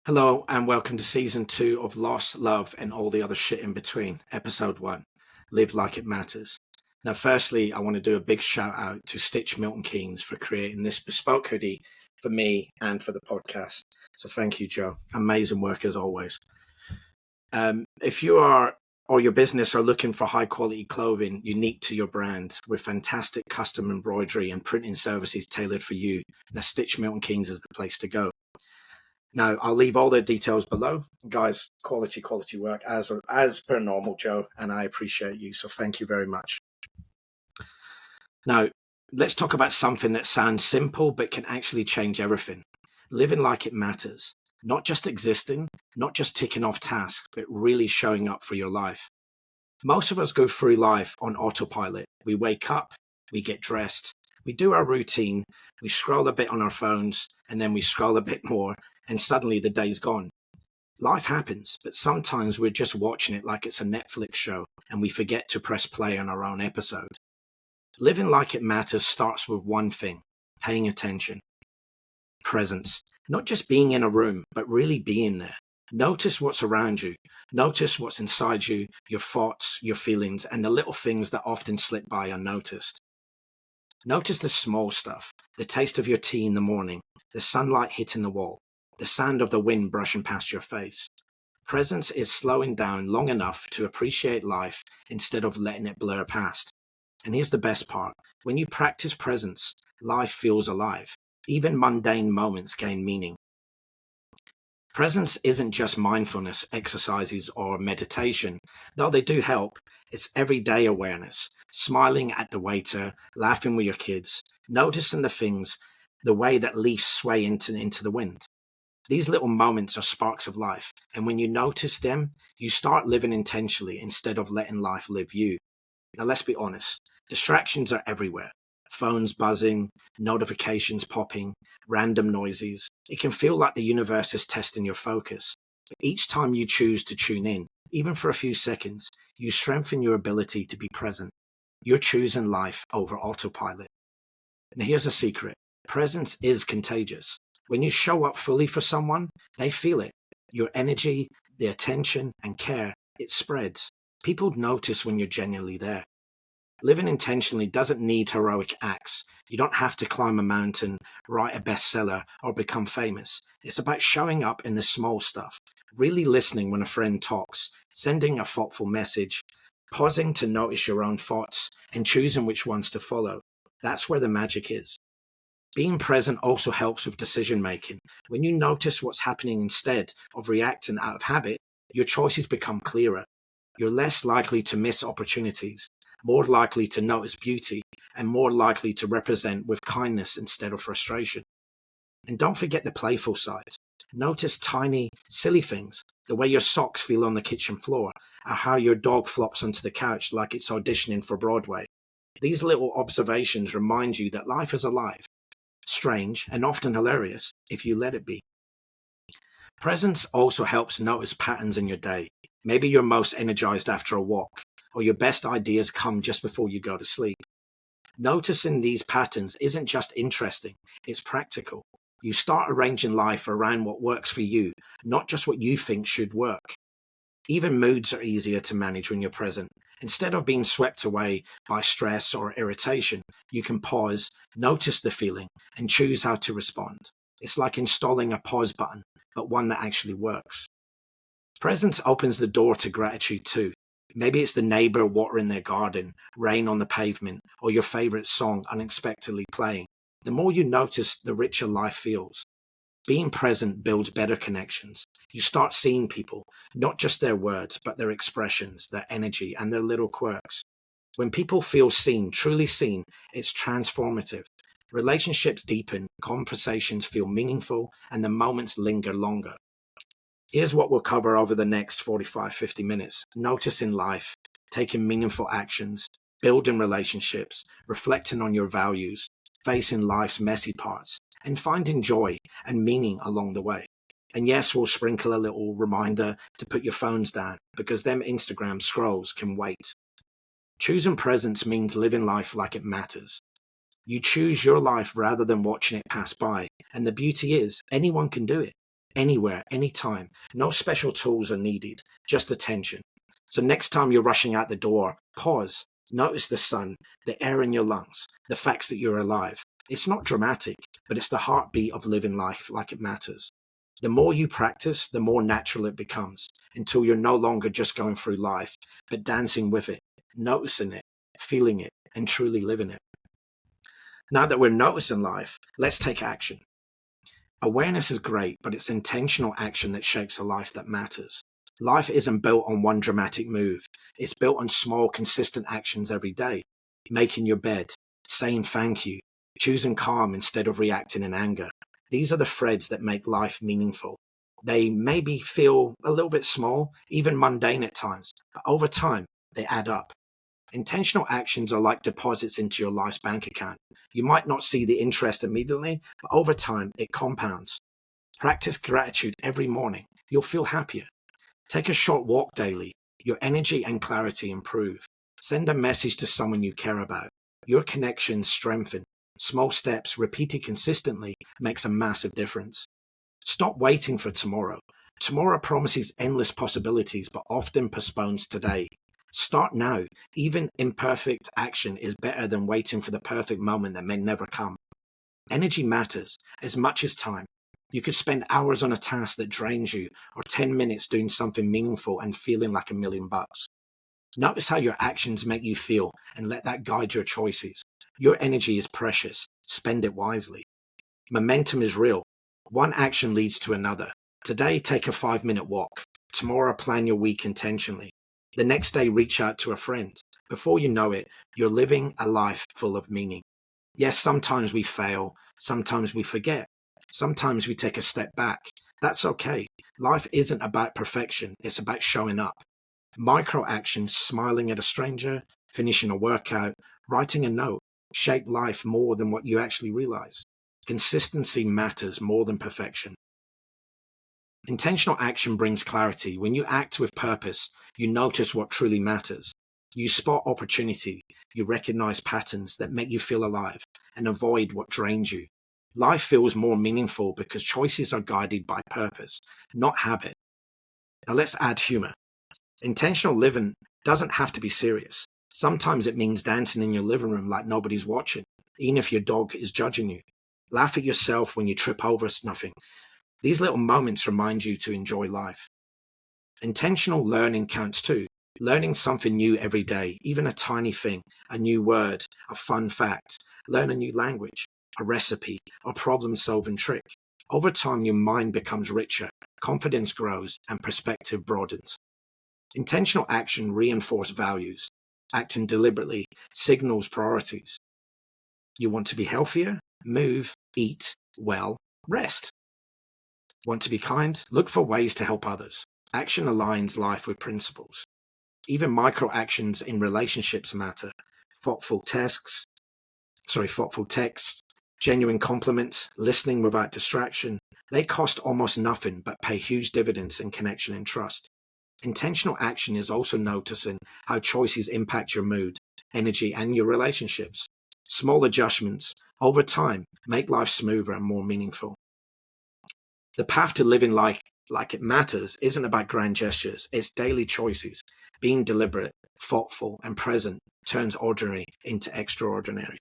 Hello and welcome to season 2 of Lost, Love, and all the other shit in between, episode 1, Live Like It Matters. Now, firstly, I want to do a big shout out to Stitch Milton Keynes for creating this bespoke hoodie for me and for the podcast. So thank you, Joe. Amazing work as always. If you are or your business are looking for high quality clothing unique to your brand with fantastic custom embroidery and printing services tailored for you, now Stitch Milton Keynes is the place to go. Now, I'll leave all the details below. Guys, quality work as per normal, Joe, and I appreciate you, so thank you very much. Now, let's talk about something that sounds simple but can actually change everything. Living like it matters. Not just existing, not just ticking off tasks, but really showing up for your life. Most of us go through life on autopilot. We wake up, we get dressed, we do our routine, we scroll a bit on our phones, and then we scroll a bit more, and suddenly the day's gone. Life happens, but sometimes we're just watching it like it's a Netflix show, and we forget to press play on our own episode. Living like it matters starts with one thing: paying attention. Presence. Not just being in a room, but really being there. Notice what's around you. Notice what's inside you, your thoughts, your feelings, and the little things that often slip by unnoticed. Notice the small stuff, the taste of your tea in the morning, the sunlight hitting the wall, the sound of the wind brushing past your face. Presence is slowing down long enough to appreciate life instead of letting it blur past. And here's the best part. When you practice presence, life feels alive. Even mundane moments gain meaning. Presence isn't just mindfulness exercises or meditation, though they do help. It's everyday awareness, smiling at the waiter, laughing with your kids, noticing the things, the way that leaves sway into the wind. These little moments are sparks of life, and when you notice them, you start living intentionally instead of letting life live you. Now let's be honest, distractions are everywhere. Phones buzzing, notifications popping, random noises. It can feel like the universe is testing your focus. But each time you choose to tune in, even for a few seconds, you strengthen your ability to be present. You're choosing life over autopilot. And here's a secret. Presence is contagious. When you show up fully for someone, they feel it. Your energy, the attention, and care, it spreads. People notice when you're genuinely there. Living intentionally doesn't need heroic acts. You don't have to climb a mountain, write a bestseller, or become famous. It's about showing up in the small stuff, really listening when a friend talks, sending a thoughtful message, pausing to notice your own thoughts, and choosing which ones to follow. That's where the magic is. Being present also helps with decision making. When you notice what's happening instead of reacting out of habit, your choices become clearer. You're less likely to miss opportunities, more likely to notice beauty, and more likely to represent with kindness instead of frustration. And don't forget the playful side. Notice tiny, silly things, the way your socks feel on the kitchen floor, or how your dog flops onto the couch like it's auditioning for Broadway. These little observations remind you that life is alive, strange, and often hilarious if you let it be. Presence also helps notice patterns in your day. Maybe you're most energized after a walk, or your best ideas come just before you go to sleep. Noticing these patterns isn't just interesting, it's practical. You start arranging life around what works for you, not just what you think should work. Even moods are easier to manage when you're present. Instead of being swept away by stress or irritation, you can pause, notice the feeling, and choose how to respond. It's like installing a pause button, but one that actually works. Presence opens the door to gratitude too. Maybe it's the neighbor watering their garden, rain on the pavement, or your favorite song unexpectedly playing. The more you notice, the richer life feels. Being present builds better connections. You start seeing people, not just their words, but their expressions, their energy, and their little quirks. When people feel seen, truly seen, it's transformative. Relationships deepen, conversations feel meaningful, and the moments linger longer. Here's what we'll cover over the next 45-50 minutes. Noticing life, taking meaningful actions, building relationships, reflecting on your values, facing life's messy parts, and finding joy and meaning along the way. And yes, we'll sprinkle a little reminder to put your phones down, because them Instagram scrolls can wait. Choosing presence means living life like it matters. You choose your life rather than watching it pass by, and the beauty is, anyone can do it. anywhere, anytime. No special tools are needed, just attention. So next time you're rushing out the door, pause. Notice the sun, the air in your lungs, the facts that you're alive. It's not dramatic, but it's the heartbeat of living life like it matters. The more you practice, the more natural it becomes, until you're no longer just going through life, but dancing with it, noticing it, feeling it, and truly living it. Now that we're noticing life, let's take action. Awareness is great, but it's intentional action that shapes a life that matters. Life isn't built on one dramatic move. It's built on small, consistent actions every day. Making your bed, saying thank you, choosing calm instead of reacting in anger. These are the threads that make life meaningful. They maybe feel a little bit small, even mundane at times, but over time, they add up. Intentional actions are like deposits into your life's bank account. You might not see the interest immediately, but over time, it compounds. Practice gratitude every morning. You'll feel happier. Take a short walk daily. Your energy and clarity improve. Send a message to someone you care about. Your connections strengthen. Small steps repeated consistently makes a massive difference. Stop waiting for tomorrow. Tomorrow promises endless possibilities, but often postpones today. Start now. Even imperfect action is better than waiting for the perfect moment that may never come. Energy matters as much as time. You could spend hours on a task that drains you, or 10 minutes doing something meaningful and feeling like $1,000,000. Notice how your actions make you feel and let that guide your choices. Your energy is precious. Spend it wisely. Momentum is real. One action leads to another. Today, take a 5-minute walk. Tomorrow, plan your week intentionally. The next day, reach out to a friend. Before you know it, you're living a life full of meaning. Yes, sometimes we fail. Sometimes we forget. Sometimes we take a step back. That's okay. Life isn't about perfection. It's about showing up. Micro actions, smiling at a stranger, finishing a workout, writing a note, shape life more than what you actually realize. Consistency matters more than perfection. Intentional action brings clarity. When you act with purpose, you notice what truly matters. You spot opportunity. You recognize patterns that make you feel alive and avoid what drains you. Life feels more meaningful because choices are guided by purpose, not habit. Now let's add humor. Intentional living doesn't have to be serious. Sometimes it means dancing in your living room like nobody's watching, even if your dog is judging you. Laugh at yourself when you trip over nothing. These little moments remind you to enjoy life. Intentional learning counts too. Learning something new every day, even a tiny thing, a new word, a fun fact. Learn a new language, a recipe, a problem-solving trick. Over time, your mind becomes richer, confidence grows, and perspective broadens. Intentional action reinforces values. Acting deliberately signals priorities. You want to be healthier? Move, eat, well, rest. Want to be kind? Look for ways to help others. Action aligns life with principles. Even micro actions in relationships matter. Thoughtful texts, genuine compliments, listening without distraction. They cost almost nothing but pay huge dividends in connection and trust. Intentional action is also noticing how choices impact your mood, energy, and your relationships. Small adjustments over time make life smoother and more meaningful. The path to living like it matters isn't about grand gestures, it's daily choices. Being deliberate, thoughtful, and present turns ordinary into extraordinary.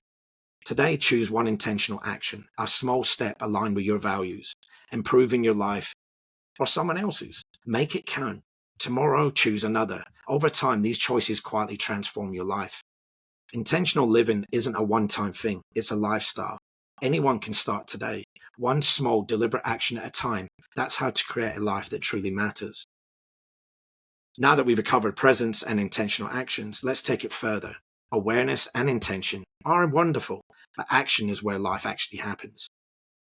Today, choose one intentional action, a small step aligned with your values, improving your life or someone else's. Make it count. Tomorrow, choose another. Over time, these choices quietly transform your life. Intentional living isn't a one-time thing, it's a lifestyle. Anyone can start today. One small, deliberate action at a time. That's how to create a life that truly matters. Now that we've covered presence and intentional actions, let's take it further. Awareness and intention are wonderful, but action is where life actually happens.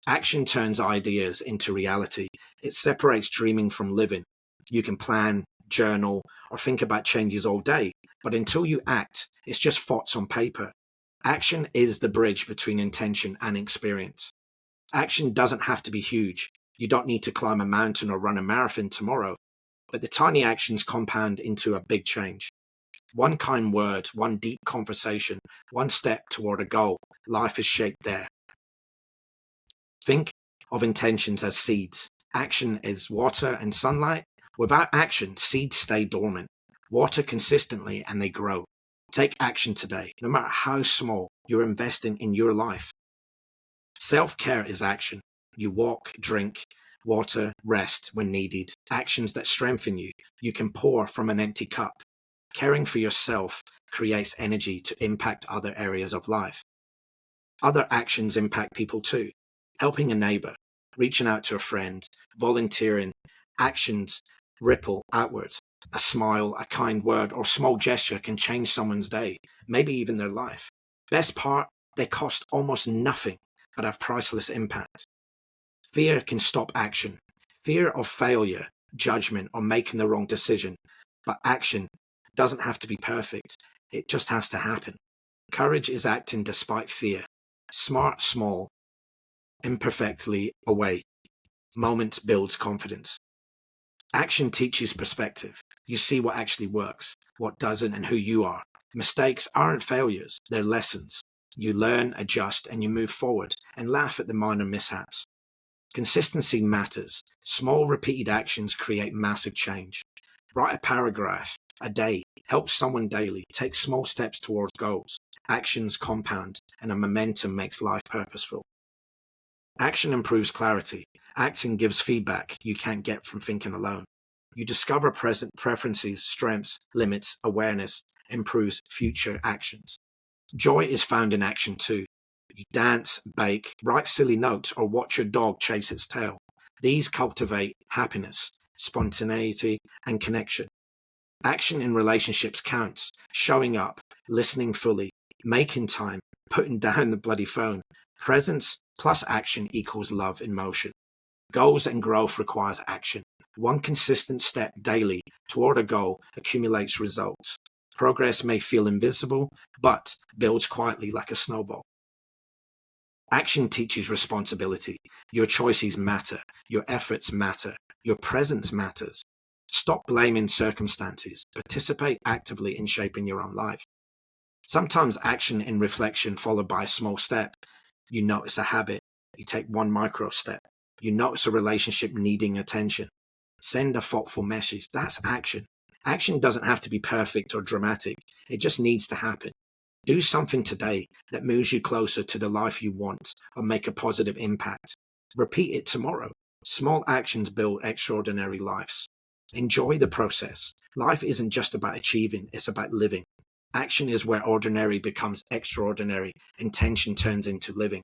Action turns ideas into reality. It separates dreaming from living. You can plan, journal, or think about changes all day, but until you act, it's just thoughts on paper. Action is the bridge between intention and experience. Action doesn't have to be huge. You don't need to climb a mountain or run a marathon tomorrow, but the tiny actions compound into a big change. One kind word, one deep conversation, one step toward a goal. Life is shaped there. Think of intentions as seeds. Action is water and sunlight. Without action, seeds stay dormant. Water consistently and they grow. Take action today. No matter how small, you're investing in your life. Self-care is action. You walk, drink, water, rest when needed. Actions that strengthen you. You can pour from an empty cup. Caring for yourself creates energy to impact other areas of life. Other actions impact people too. Helping a neighbor, reaching out to a friend, volunteering. Actions ripple outward. A smile, a kind word, or small gesture can change someone's day, maybe even their life. Best part, they cost almost nothing, but have priceless impact. Fear can stop action. Fear of failure, judgment, or making the wrong decision. But action doesn't have to be perfect. It just has to happen. Courage is acting despite fear. Smart, small, imperfectly away. Moments builds confidence. Action teaches perspective. You see what actually works, what doesn't, and who you are. Mistakes aren't failures, they're lessons. You learn, adjust, and you move forward and laugh at the minor mishaps. Consistency matters. Small repeated actions create massive change. Write a paragraph a day. Help someone daily. Take small steps towards goals. Actions compound, and a momentum makes life purposeful. Action improves clarity. Acting gives feedback you can't get from thinking alone. You discover present preferences, strengths, limits, awareness, improves future actions. Joy is found in action too. You dance, bake, write silly notes, or watch your dog chase its tail. These cultivate happiness, spontaneity, and connection. Action in relationships counts. Showing up, listening fully, making time, putting down the bloody phone. Presence plus action equals love in motion. Goals and growth requires action. One consistent step daily toward a goal accumulates results. Progress may feel invisible, but builds quietly like a snowball. Action teaches responsibility. Your choices matter. Your efforts matter. Your presence matters. Stop blaming circumstances. Participate actively in shaping your own life. Sometimes action in reflection followed by a small step. You notice a habit. You take one micro step. You notice a relationship needing attention. Send a thoughtful message. That's action. Action doesn't have to be perfect or dramatic. It just needs to happen. Do something today that moves you closer to the life you want or make a positive impact. Repeat it tomorrow. Small actions build extraordinary lives. Enjoy the process. Life isn't just about achieving, it's about living. Action is where ordinary becomes extraordinary. Intention turns into living.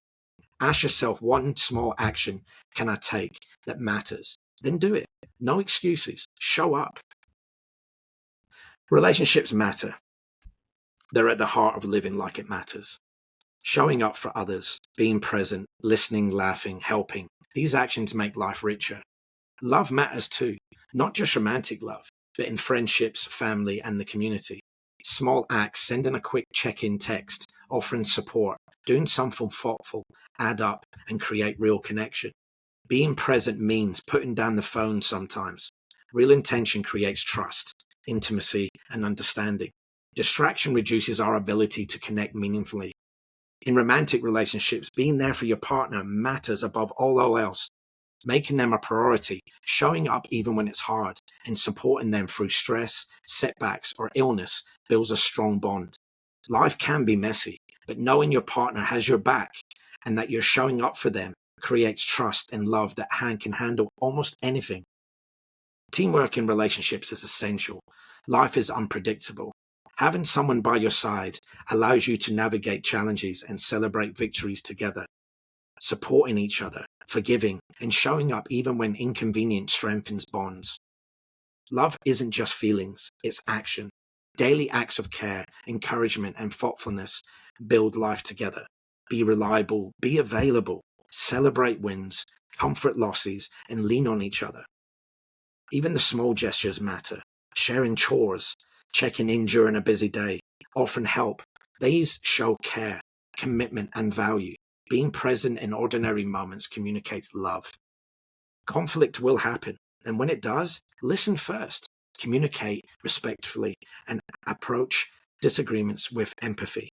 Ask yourself, one small action can I take that matters? Then do it. No excuses. Show up. Relationships matter. They're at the heart of living like it matters. Showing up for others, being present, listening, laughing, helping. These actions make life richer. Love matters too, not just romantic love, but in friendships, family, and the community. Small acts, sending a quick check-in text, offering support, doing something thoughtful, add up and create real connection. Being present means putting down the phone sometimes. Real intention creates trust, intimacy, and understanding. Distraction reduces our ability to connect meaningfully. In romantic relationships, being there for your partner matters above all else. Making them a priority, showing up even when it's hard, and supporting them through stress, setbacks, or illness builds a strong bond. Life can be messy, but knowing your partner has your back and that you're showing up for them creates trust and love that can handle almost anything. Teamwork in relationships is essential. Life is unpredictable. Having someone by your side allows you to navigate challenges and celebrate victories together. Supporting each other, forgiving, and showing up even when inconvenient strengthens bonds. Love isn't just feelings, it's action. Daily acts of care, encouragement, and thoughtfulness build life together. Be reliable, be available, celebrate wins, comfort losses, and lean on each other. Even the small gestures matter. Sharing chores, checking in during a busy day, offering help. These show care, commitment, and value. Being present in ordinary moments communicates love. Conflict will happen, and when it does, listen first. Communicate respectfully and approach disagreements with empathy.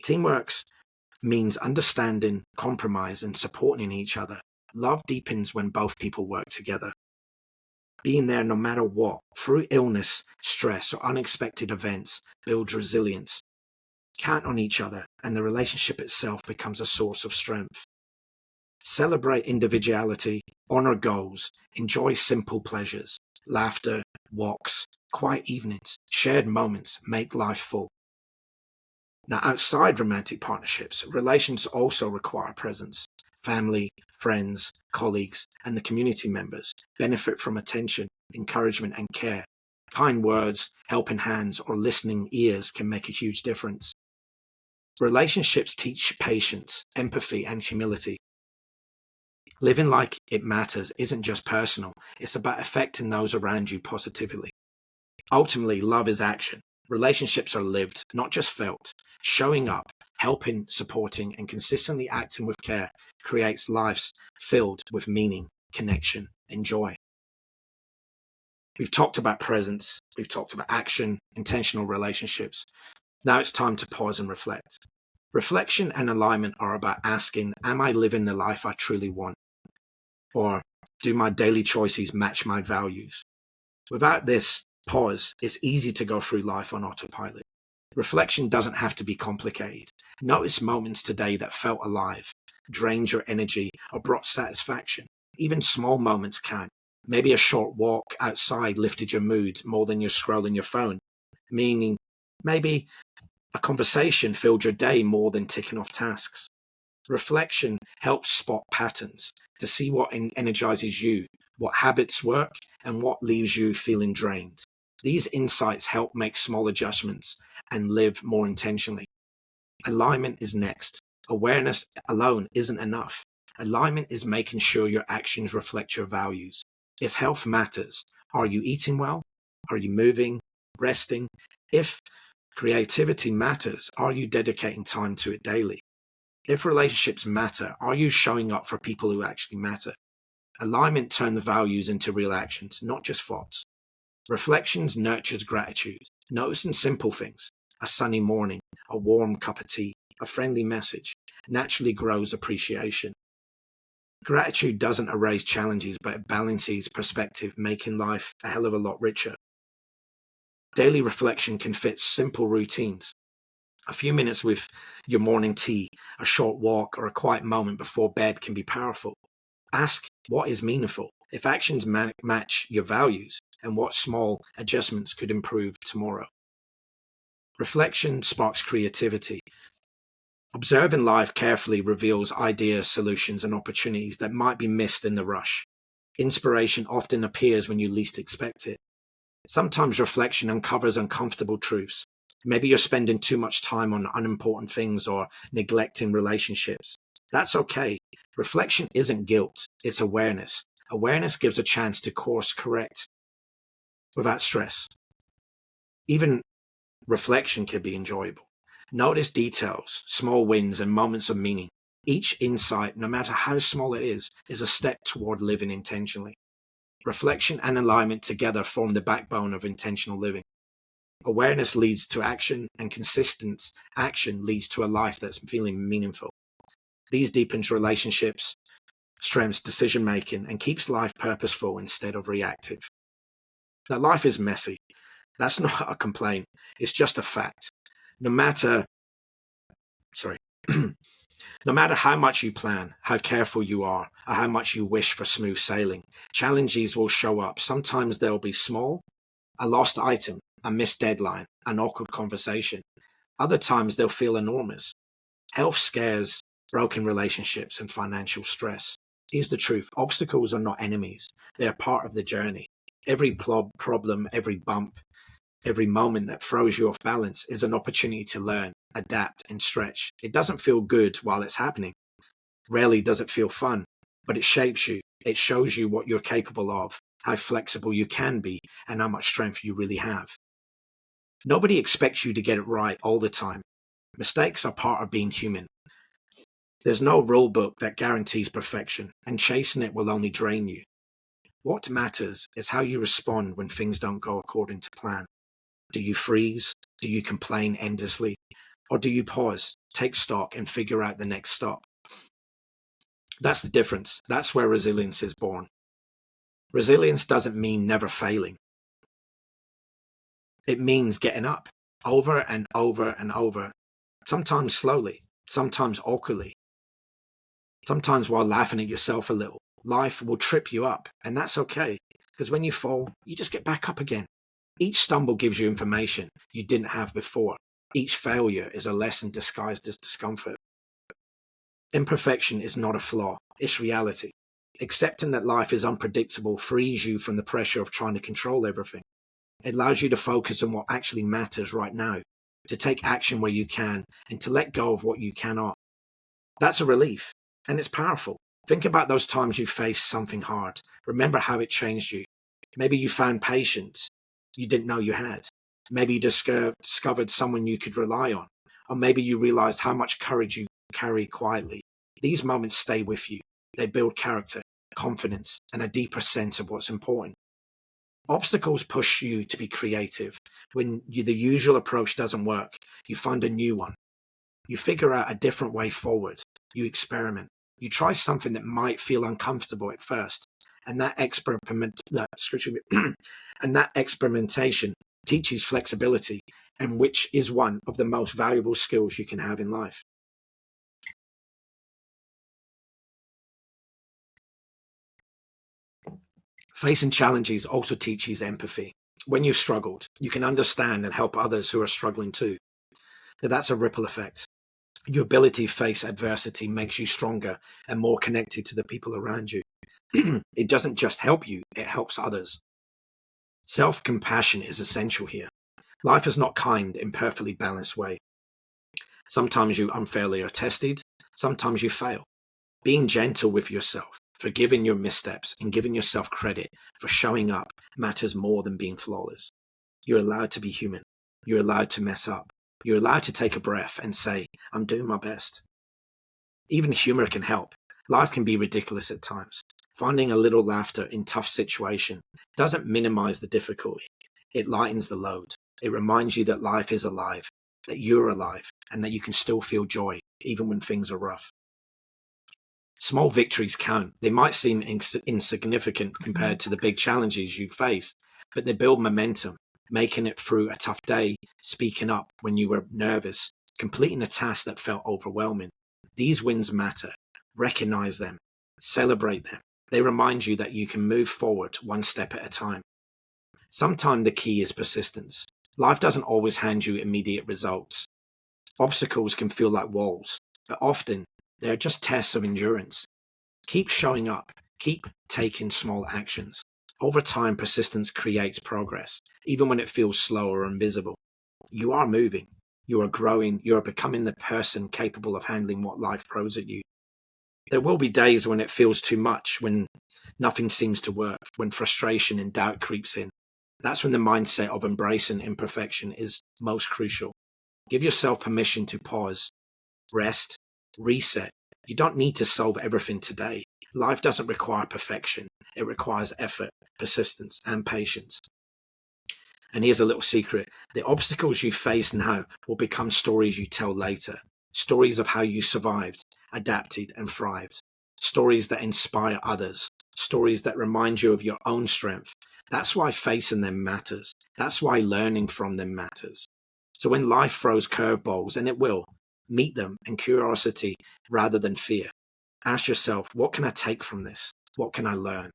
Teamwork means understanding, compromise, and supporting each other. Love deepens when both people work together. Being there no matter what, through illness, stress, or unexpected events, builds resilience. Count on each other, and the relationship itself becomes a source of strength. Celebrate individuality, honor goals, enjoy simple pleasures, laughter, walks, quiet evenings, shared moments make life full. Now, outside romantic partnerships, relations also require presence. Family, friends, colleagues, and the community members benefit from attention, encouragement, and care. Kind words, helping hands, or listening ears can make a huge difference. Relationships teach patience, empathy, and humility. Living like it matters isn't just personal, it's about affecting those around you positively. Ultimately, love is action. Relationships are lived, not just felt. Showing up, helping, supporting, and consistently acting with care creates lives filled with meaning, connection, and joy. We've talked about presence, we've talked about action, intentional relationships. Now it's time to pause and reflect. Reflection and alignment are about asking, am I living the life I truly want? Or do my daily choices match my values? Without this pause, it's easy to go through life on autopilot. Reflection doesn't have to be complicated. Notice moments today that felt alive, drained your energy, or brought satisfaction. Even small moments can. Maybe a short walk outside lifted your mood more than you're scrolling your phone. Meaning, maybe a conversation filled your day more than ticking off tasks. Reflection helps spot patterns, to see what energizes you, what habits work, and what leaves you feeling drained. These insights help make small adjustments and live more intentionally. Alignment is next. Awareness alone isn't enough. Alignment is making sure your actions reflect your values. If health matters, are you eating well? Are you moving, resting? If creativity matters, are you dedicating time to it daily? If relationships matter, are you showing up for people who actually matter? Alignment turns the values into real actions, not just thoughts. Reflections nurtures gratitude, noticing simple things. A sunny morning, a warm cup of tea, a friendly message, naturally grows appreciation. Gratitude doesn't erase challenges, but it balances perspective, making life a hell of a lot richer. Daily reflection can fit simple routines. A few minutes with your morning tea, a short walk, or a quiet moment before bed can be powerful. Ask what is meaningful, if actions match your values, and what small adjustments could improve tomorrow. Reflection sparks creativity. Observing life carefully reveals ideas, solutions, and opportunities that might be missed in the rush. Inspiration often appears when you least expect it. Sometimes reflection uncovers uncomfortable truths. Maybe you're spending too much time on unimportant things or neglecting relationships. That's okay. Reflection isn't guilt, it's awareness. Awareness gives a chance to course correct without stress. Even reflection can be enjoyable. Notice details, small wins, and moments of meaning. Each insight, no matter how small it is a step toward living intentionally. Reflection and alignment together form the backbone of intentional living. Awareness leads to action, and consistent action leads to a life that's feeling meaningful. These deepens relationships, strengthens decision-making, and keeps life purposeful instead of reactive. Now, life is messy. That's not a complaint. It's just a fact. No matter how much you plan, how careful you are, or how much you wish for smooth sailing, challenges will show up. Sometimes they'll be small, a lost item, a missed deadline, an awkward conversation. Other times they'll feel enormous. Health scares, broken relationships, and financial stress. Here's the truth. Obstacles are not enemies. They're part of the journey. Every problem, every bump, every moment that throws you off balance is an opportunity to learn, adapt, and stretch. It doesn't feel good while it's happening. Rarely does it feel fun, but it shapes you. It shows you what you're capable of, how flexible you can be, and how much strength you really have. Nobody expects you to get it right all the time. Mistakes are part of being human. There's no rule book that guarantees perfection, and chasing it will only drain you. What matters is how you respond when things don't go according to plan. Do you freeze? Do you complain endlessly? Or do you pause, take stock, and figure out the next stop? That's the difference. That's where resilience is born. Resilience doesn't mean never failing. It means getting up over and over and over, sometimes slowly, sometimes awkwardly, sometimes while laughing at yourself a little. Life will trip you up, and that's okay, because when you fall, you just get back up again. Each stumble gives you information you didn't have before. Each failure is a lesson disguised as discomfort. Imperfection is not a flaw, it's reality. Accepting that life is unpredictable frees you from the pressure of trying to control everything. It allows you to focus on what actually matters right now, to take action where you can, and to let go of what you cannot. That's a relief, and it's powerful. Think about those times you faced something hard. Remember how it changed you. Maybe you found patience you didn't know you had. Maybe you discovered someone you could rely on. Or maybe you realized how much courage you carry quietly. These moments stay with you. They build character, confidence, and a deeper sense of what's important. Obstacles push you to be creative. When the usual approach doesn't work, you find a new one. You figure out a different way forward. You experiment. You try something that might feel uncomfortable at first. And that experimentation teaches flexibility, and which is one of the most valuable skills you can have in life. Facing challenges also teaches empathy. When you've struggled, you can understand and help others who are struggling too. Now, that's a ripple effect. Your ability to face adversity makes you stronger and more connected to the people around you. It doesn't just help you, it helps others. Self-compassion is essential here. Life is not kind in perfectly balanced way. Sometimes you unfairly are tested, sometimes you fail. Being gentle with yourself, forgiving your missteps, and giving yourself credit for showing up matters more than being flawless. You're allowed to be human. You're allowed to mess up. You're allowed to take a breath and say, I'm doing my best. Even humor can help. Life can be ridiculous at times. Finding a little laughter in tough situation doesn't minimize the difficulty. It lightens the load. It reminds you that life is alive, that you're alive, and that you can still feel joy, even when things are rough. Small victories count. They might seem insignificant compared to the big challenges you face, but they build momentum. Making it through a tough day, speaking up when you were nervous, completing a task that felt overwhelming. These wins matter. Recognize them. Celebrate them. They remind you that you can move forward one step at a time. Sometimes the key is persistence. Life doesn't always hand you immediate results. Obstacles can feel like walls, but often they're just tests of endurance. Keep showing up. Keep taking small actions. Over time, persistence creates progress, even when it feels slow or invisible. You are moving. You are growing. You are becoming the person capable of handling what life throws at you. There will be days when it feels too much, when nothing seems to work, when frustration and doubt creeps in. That's when the mindset of embracing imperfection is most crucial. Give yourself permission to pause, rest, reset. You don't need to solve everything today. Life doesn't require perfection. It requires effort, persistence, and patience. And here's a little secret. The obstacles you face now will become stories you tell later. Stories of how you survived, adapted, and thrived. Stories that inspire others. Stories that remind you of your own strength. That's why facing them matters. That's why learning from them matters. So when life throws curveballs, and it will, meet them in curiosity rather than fear. Ask yourself, what can I take from this? What can I learn?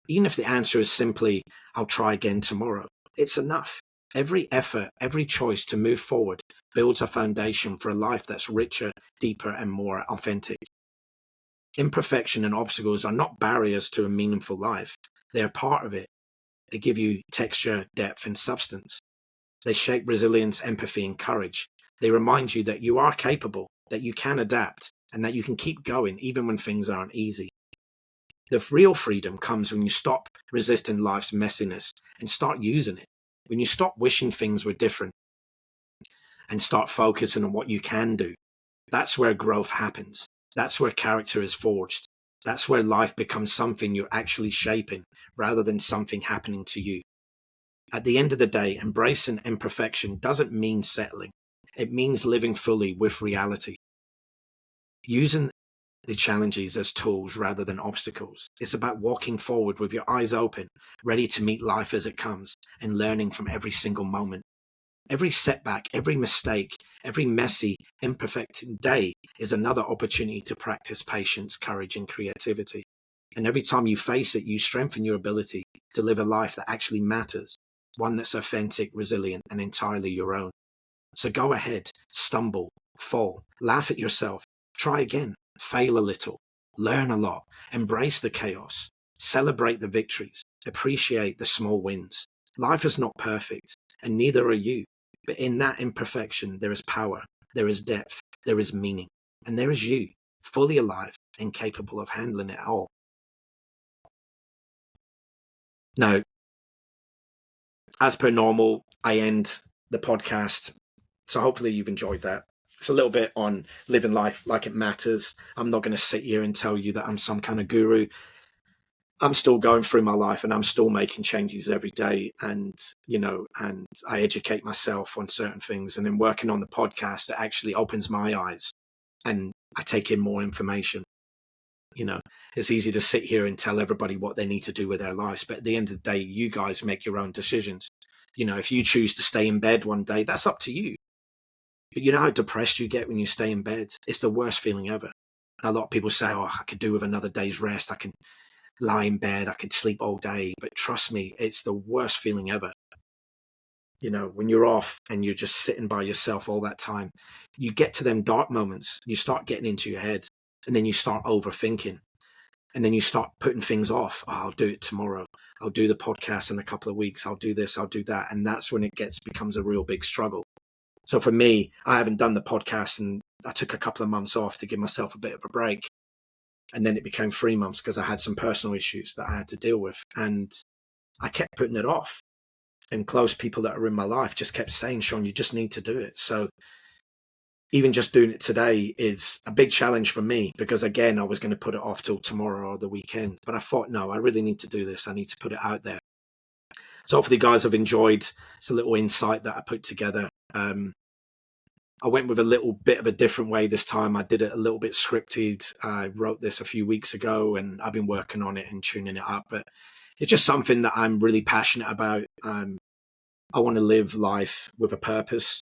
Even if the answer is simply, I'll try again tomorrow, it's enough. Every effort, every choice to move forward builds a foundation for a life that's richer, deeper, and more authentic. Imperfection and obstacles are not barriers to a meaningful life. They're part of it. They give you texture, depth, and substance. They shape resilience, empathy, and courage. They remind you that you are capable, that you can adapt, and that you can keep going even when things aren't easy. The real freedom comes when you stop resisting life's messiness and start using it. When you stop wishing things were different and start focusing on what you can do. That's where growth happens. That's where character is forged. That's where life becomes something you're actually shaping rather than something happening to you. At the end of the day, embracing imperfection doesn't mean settling. It means living fully with reality. Using the challenges as tools rather than obstacles. It's about walking forward with your eyes open, ready to meet life as it comes, and learning from every single moment. Every setback, every mistake, every messy, imperfect day is another opportunity to practice patience, courage, and creativity. And every time you face it, you strengthen your ability to live a life that actually matters, one that's authentic, resilient, and entirely your own. So go ahead, stumble, fall, laugh at yourself, try again, fail a little, learn a lot, embrace the chaos, celebrate the victories, appreciate the small wins. Life is not perfect, and neither are you. But in that imperfection, there is power, there is depth, there is meaning, and there is you, fully alive and capable of handling it all. Now, as per normal, I end the podcast. So hopefully you've enjoyed that. It's a little bit on living life like it matters. I'm not going to sit here and tell you that I'm some kind of guru. I'm still going through my life and I'm still making changes every day. And, and I educate myself on certain things. And then working on the podcast, that actually opens my eyes and I take in more information. It's easy to sit here and tell everybody what they need to do with their lives. But at the end of the day, you guys make your own decisions. If you choose to stay in bed one day, that's up to you. But you know how depressed you get when you stay in bed? It's the worst feeling ever. A lot of people say, oh, I could do with another day's rest. I can lie in bed. I could sleep all day. But trust me, it's the worst feeling ever. When you're off and you're just sitting by yourself all that time, you get to them dark moments. You start getting into your head and then you start overthinking. And then you start putting things off. Oh, I'll do it tomorrow. I'll do the podcast in a couple of weeks. I'll do this. I'll do that. And that's when it becomes a real big struggle. So for me, I haven't done the podcast and I took a couple of months off to give myself a bit of a break. And then it became 3 months because I had some personal issues that I had to deal with. And I kept putting it off. And close people that are in my life just kept saying, Sean, you just need to do it. So even just doing it today is a big challenge for me because, again, I was going to put it off till tomorrow or the weekend. But I thought, no, I really need to do this. I need to put it out there. So hopefully you guys have enjoyed. It's a little insight that I put together. I went with a little bit of a different way this time. I did it a little bit scripted. I wrote this a few weeks ago and I've been working on it and tuning it up. But it's just something that I'm really passionate about. I want to live life with a purpose.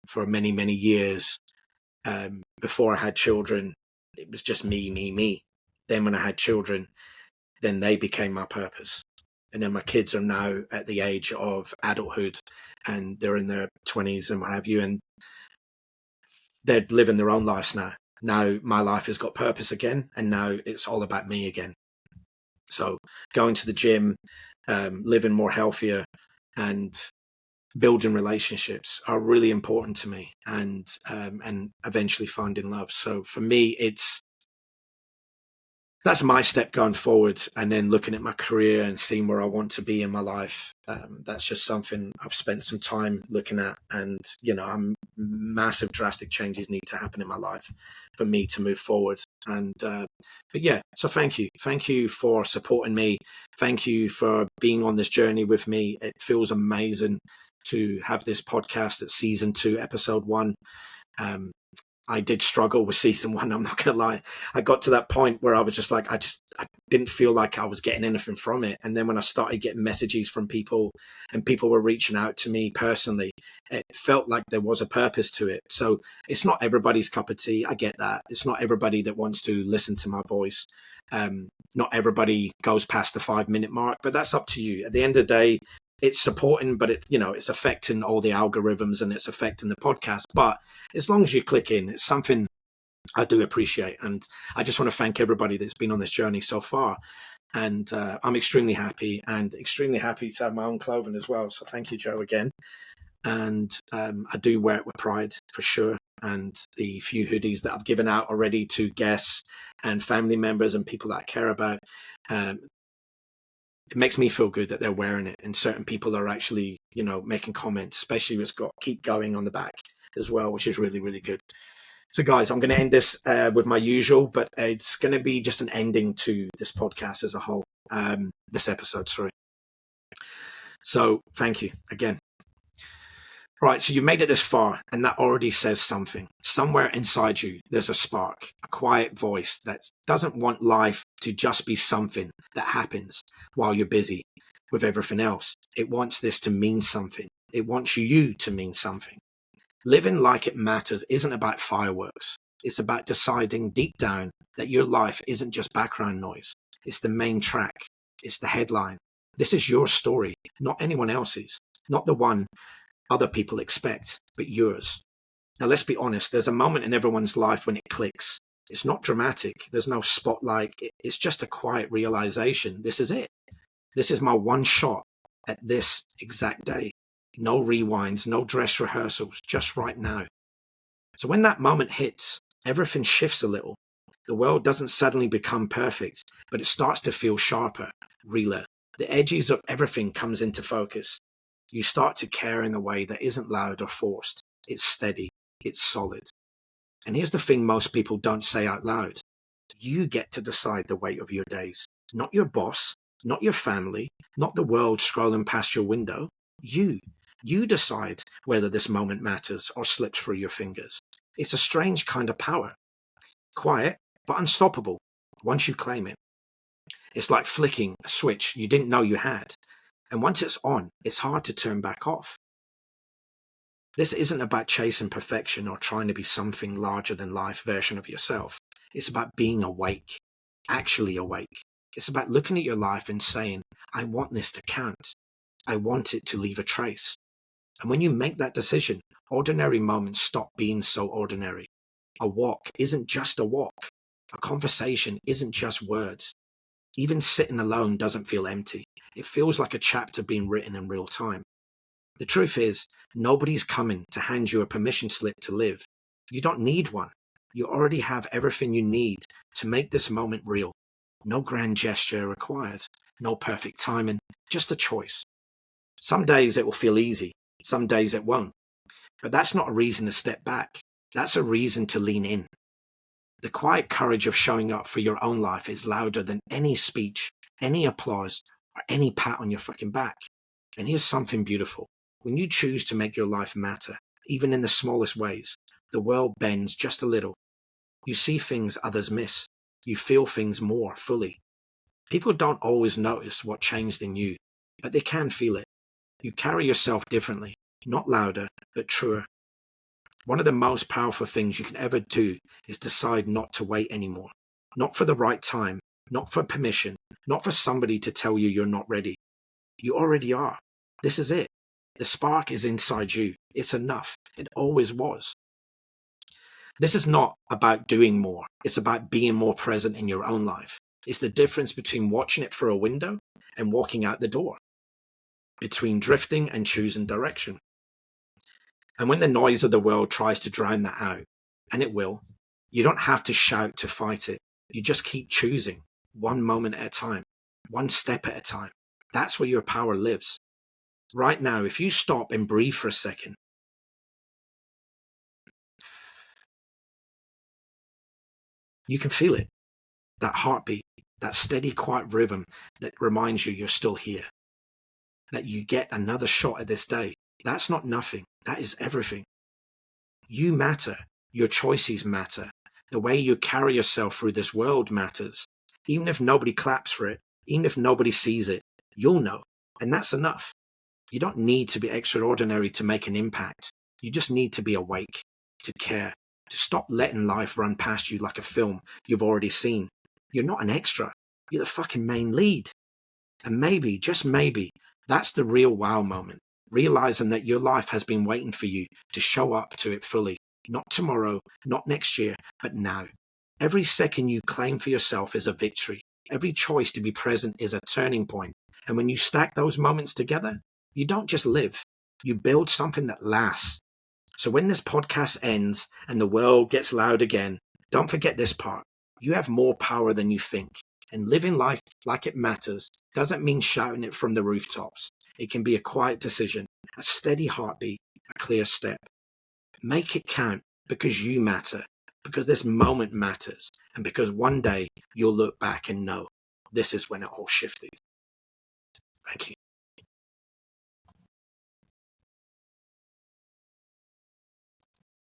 For many, many years, before I had children, it was just me. Then when I had children, then they became my purpose. And then my kids are now at the age of adulthood and they're in their 20s and what have you. And they're living their own lives now. Now my life has got purpose again. And now it's all about me again. So going to the gym, living more healthier and building relationships are really important to me and eventually finding love. So for me, that's my step going forward. And then looking at my career and seeing where I want to be in my life. That's just something I've spent some time looking at. And, massive drastic changes need to happen in my life for me to move forward. And, but yeah, so thank you. Thank you for supporting me. Thank you for being on this journey with me. It feels amazing to have this podcast at season 2, episode 1. I did struggle with season 1. I'm not going to lie. I got to that point where I was just like, I didn't feel like I was getting anything from it. And then when I started getting messages from people and people were reaching out to me personally, it felt like there was a purpose to it. So it's not everybody's cup of tea. I get that. It's not everybody that wants to listen to my voice. Not everybody goes past the 5-minute mark, but that's up to you. At the end of the day, it's supporting, but it's affecting all the algorithms and it's affecting the podcast. But as long as you click in, it's something I do appreciate. And I just want to thank everybody that's been on this journey so far. And I'm extremely happy to have my own clothing as well. So thank you, Joe, again. And I do wear it with pride for sure. And the few hoodies that I've given out already to guests and family members and people that I care about, it makes me feel good that they're wearing it, and certain people are actually, making comments, especially it's got keep going on the back as well, which is really, really good. So guys, I'm going to end this with my usual, but it's going to be just an ending to this podcast as a whole, this episode, sorry. So thank you again. Right, so you made it this far, and that already says something. Somewhere inside you, there's a spark, a quiet voice that doesn't want life to just be something that happens while you're busy with everything else. It wants this to mean something. It wants you to mean something. Living like it matters isn't about fireworks. It's about deciding deep down that your life isn't just background noise. It's the main track. It's the headline. This is your story, not anyone else's, not the one other people expect, but yours. Now, let's be honest, there's a moment in everyone's life when it clicks. It's not dramatic. There's no spotlight. It's just a quiet realization. This is it. This is my one shot at this exact day. No rewinds, no dress rehearsals, just right now. So when that moment hits, everything shifts a little. The world doesn't suddenly become perfect, but it starts to feel sharper, realer. The edges of everything comes into focus. You start to care in a way that isn't loud or forced. It's steady. It's solid. And here's the thing most people don't say out loud. You get to decide the weight of your days. Not your boss, not your family, not the world scrolling past your window. You. You decide whether this moment matters or slips through your fingers. It's a strange kind of power. Quiet, but unstoppable once you claim it. It's like flicking a switch you didn't know you had. And once it's on, it's hard to turn back off. This isn't about chasing perfection or trying to be something larger than life version of yourself. It's about being awake, actually awake. It's about looking at your life and saying, I want this to count. I want it to leave a trace. And when you make that decision, ordinary moments stop being so ordinary. A walk isn't just a walk. A conversation isn't just words. Even sitting alone doesn't feel empty. It feels like a chapter being written in real time. The truth is, nobody's coming to hand you a permission slip to live. You don't need one. You already have everything you need to make this moment real. No grand gesture required. No perfect timing. Just a choice. Some days it will feel easy. Some days it won't. But that's not a reason to step back. That's a reason to lean in. The quiet courage of showing up for your own life is louder than any speech, any applause, or any pat on your fucking back. And here's something beautiful. When you choose to make your life matter, even in the smallest ways, the world bends just a little. You see things others miss. You feel things more fully. People don't always notice what changed in you, but they can feel it. You carry yourself differently, not louder, but truer. One of the most powerful things you can ever do is decide not to wait anymore. Not for the right time, not for permission, not for somebody to tell you you're not ready. You already are. This is it. The spark is inside you. It's enough. It always was. This is not about doing more. It's about being more present in your own life. It's the difference between watching it through a window and walking out the door. Between drifting and choosing direction. And when the noise of the world tries to drown that out, and it will, you don't have to shout to fight it. You just keep choosing, one moment at a time, one step at a time. That's where your power lives. Right now, if you stop and breathe for a second, you can feel it. That heartbeat, that steady, quiet rhythm that reminds you you're still here. That you get another shot at this day. That's not nothing. That is everything. You matter. Your choices matter. The way you carry yourself through this world matters. Even if nobody claps for it, even if nobody sees it, you'll know. And that's enough. You don't need to be extraordinary to make an impact. You just need to be awake, to care, to stop letting life run past you like a film you've already seen. You're not an extra. You're the fucking main lead. And maybe, just maybe, that's the real wow moment. Realizing that your life has been waiting for you to show up to it fully. Not tomorrow, not next year, but now. Every second you claim for yourself is a victory. Every choice to be present is a turning point. And when you stack those moments together, you don't just live. You build something that lasts. So when this podcast ends and the world gets loud again, don't forget this part. You have more power than you think. And living life like it matters doesn't mean shouting it from the rooftops. It can be a quiet decision, a steady heartbeat, a clear step. Make it count because you matter, because this moment matters, and because one day you'll look back and know this is when it all shifted. Thank you.